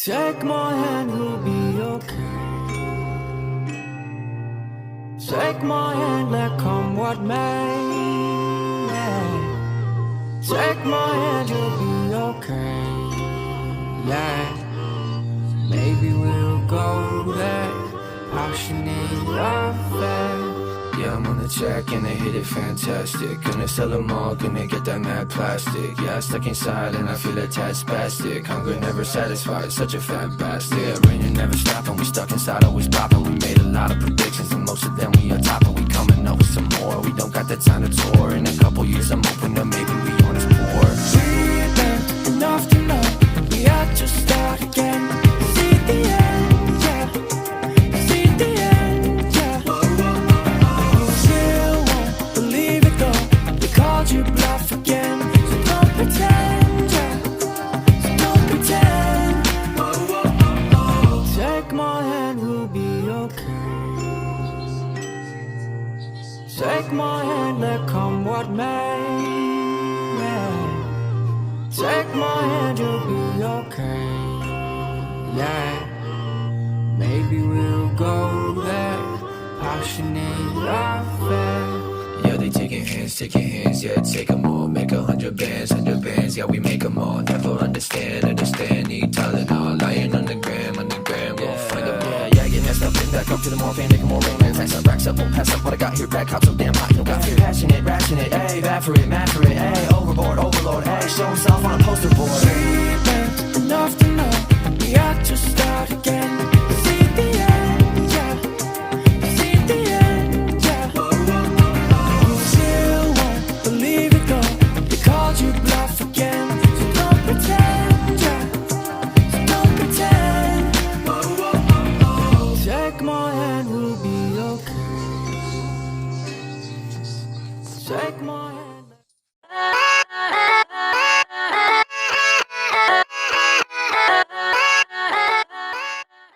Take my hand, we'll be okay. Take my hand, let come what may. Take my hand, you'll be okay. Yeah, maybe we'll go there. Passionate affair. Yeah, I'm on the track and I hit it fantastic. Gonna sell them all, gonna get that mad plastic. Yeah, stuck inside and I feel a tad spastic. Hunger never satisfied, such a fat bastard. Yeah, raining never stopping, we stuck inside, always popping. We made a lot of predictions and most of them we are topping. We coming up with some more, we don't got the time to tour. In a couple years I'm hoping that maybe we on as poor. We've been enough to know we had to start again. See the end, yeah. See the end, yeah. You still won't believe it though. They called you bluff again. So don't pretend, yeah. So don't pretend. Take my hand, we'll be okay. Take my hand, let come what may. Take my hand, you'll be okay. Yeah, maybe we'll go there. Passionate affair. Yeah, they taking hands, yeah, take them all. Make 100 bands, yeah, we make them all. Never understand, need Tylenol. Lying on the gram, we'll find them all. Yeah, get messed up, and back up to the more fame, making more rain. Racks up, won't pass up what I got here. Back out so damn hot, you don't got fear. Passionate, rationate, ayy, bad for it, mad for it, ayy. Overboard, overload, ayy, show himself on a poster board. We've been enough to know we had to start again. See the end, yeah. See the end, yeah. You still won't believe it though. They called you bluff again. So don't pretend, yeah. So don't pretend. Take my hand, we'll be okay. Take my hand.